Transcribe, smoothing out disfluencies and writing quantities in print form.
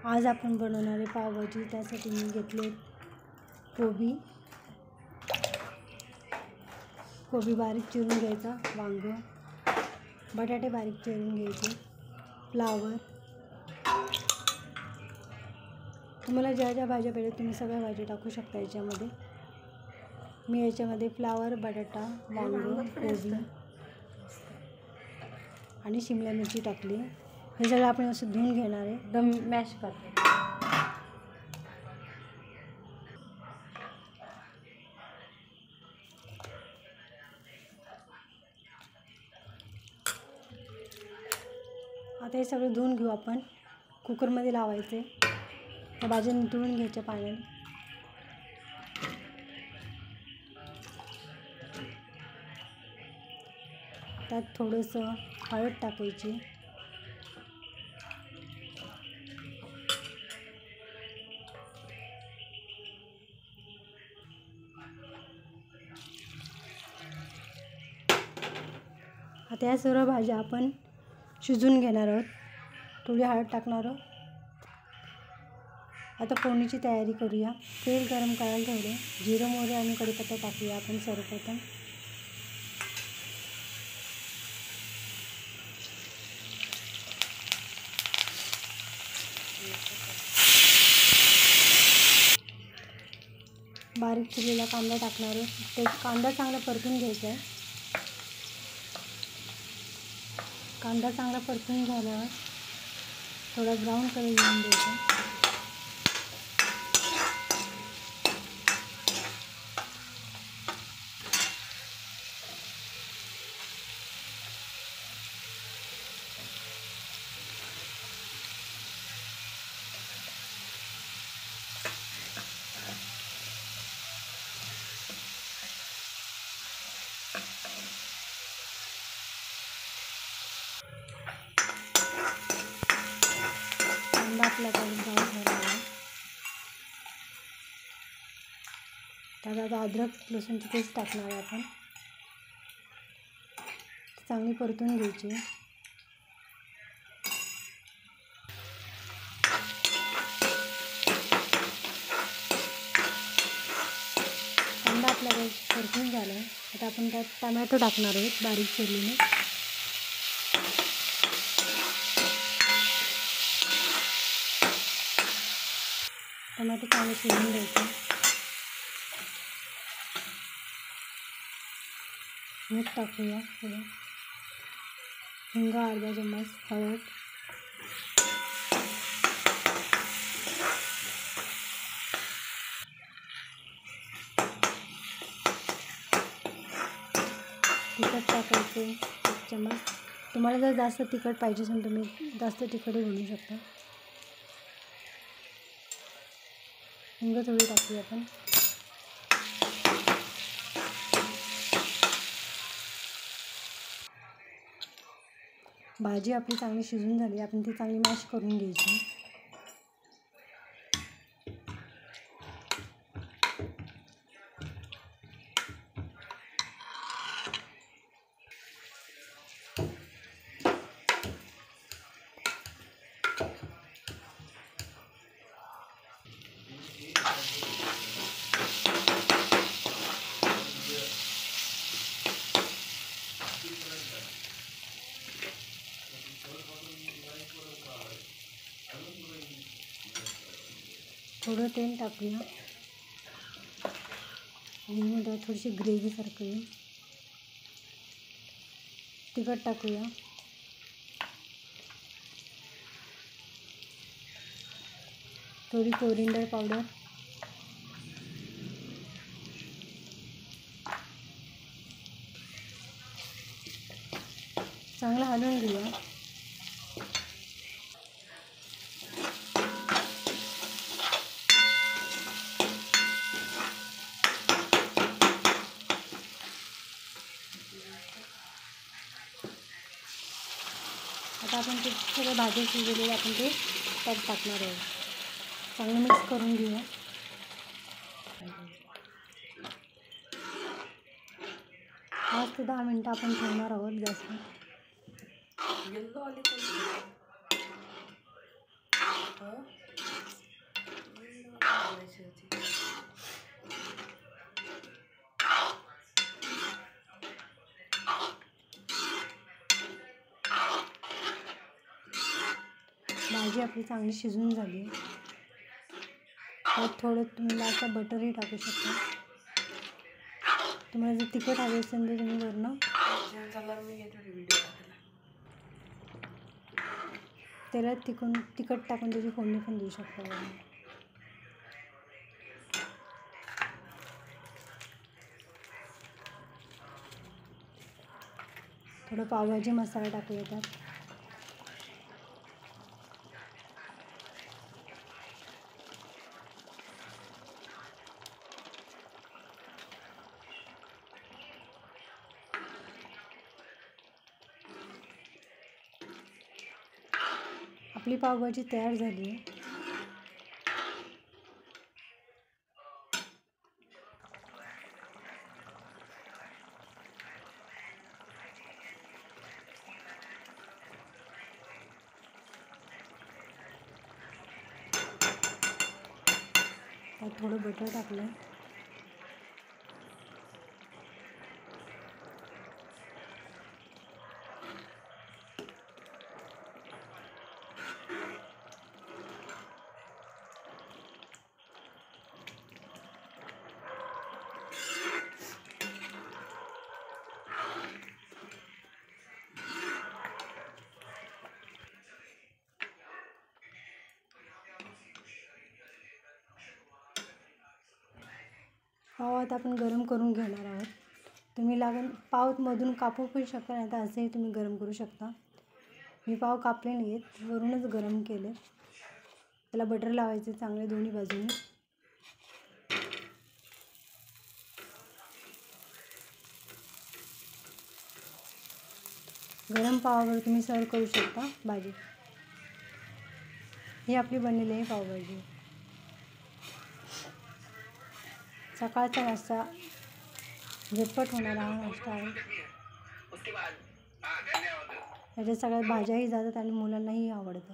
आज आपण बनवणार आहे पावभाजी। त्यासाठी मी घेतले कोबी बारीक चिरून घ्यायचा, वांग, बटाटे बारीक चिरून घ्यायचे, फ्लावर, तुम्हाला ज्या ज्या भाज्या पाहिजे तुम्ही सगळ्या भाज्या टाकू शकता याच्यामध्ये। मी याच्यामध्ये फ्लावर, बटाटा, वांग, कोबी आणि शिमला मिरची टाकली। हे सगळं आपण असं धुवून घेणार आहे, एकदम मॅश करते। आता हे सगळं धुवून घेऊ आपण। कुकरमध्ये लावायचे, त्या भाज्या नितळून घ्यायच्या पाण्याने। त्यात थोडंसं हळद टाकायची, आता या सर्व भाज्या आपण शिजवून घेणार आहोत। थोडी हळद टाकणार आहोत। आता फोडणीची तयारी करूया। तेल गरम करायला ठेवले, जिरं, मोहरी आणि कढीपत्ता टाकूया आपण सर्वप्रथम। बारीक चिरलेला कांदा टाकणार आहोत। ते कांदा चांगला परतून घ्यायचा आहे। कांदा चांगला परतून झाल्यावर थोडा ब्राऊन कलर येऊन द्यायचा। कांदा आपला ब्राऊन झाला आहे। त्यात आता अद्रक लसूणची पेस्ट टाकणार आहे आपण। चांगली परतून घ्यायची। कांदा आपला परतून झाला आहे। आता आपण त्यात टमॅटो टाकणार आहोत बारीक चिरलेले। टमॅटो चांगले शिजवून घ्यायचे। मीठ टाकूया थोडं, हिंग अर्धा चम्मच, हळद, तिखट टाकायचे 1 चम्मच। तुम्हाला जर जास्त तिखट पाहिजे असेल तुम्ही जास्त तिखटही घालू शकता। हिंग थोडी टाकूया आपण। भाजी आपली चांगली शिजून झाली, आपण ती चांगली मॅश करून घ्यायची। थोडं तेल टाकूया आणि मग थोडीशी ग्रेव्हीसारखं येईल। तिखट टाकूया, थोडी कोरिंडर पावडर, चांगलं हलवून घेऊया। आता आपण ते सगळं भाज्या शिजवलेले आपण ते त्यात टाकणार आहोत। चांगलं मिक्स करून घेऊया। 5 ते 10 मिनटं आपण ठेवणार आहोत गॅसवर। भाजी आपली चांगली शिजून झाली. त्यात थोडं तुम्ही लास्ट बटरही टाकू शकता. तुम्हाला जर तिखट हवे असेल तर तुम्ही वरनं त्याला तिखट टाकून त्याची फोडणी पण देऊ शकता वरून. थोडं पावभाजी मसाला टाकूया त्यात. आपली पावभाजी तयार झाली आहे. त्यात थोडं बटर टाकलं. पाव आता आपण गरम करून घेणार आहोत. तुम्ही पाव मधून कापू पण शकता, नाही तर असंही तुम्ही गरम करू शकता. मी पाव कापले नाही आहेत, वरूनच गरम केले. त्याला बटर लावायचे चांगले दोन्ही बाजूनी. गरम पावावर तुम्ही सर्व करू शकता भाजी. ही आपली बनलेली आहे पावभाजी. सकाळचा नाश्ता झटपट होणारा हा नाश्ता आहे. याच्यात सगळ्या भाज्याही जातात आणि मुलांनाही आवडतं.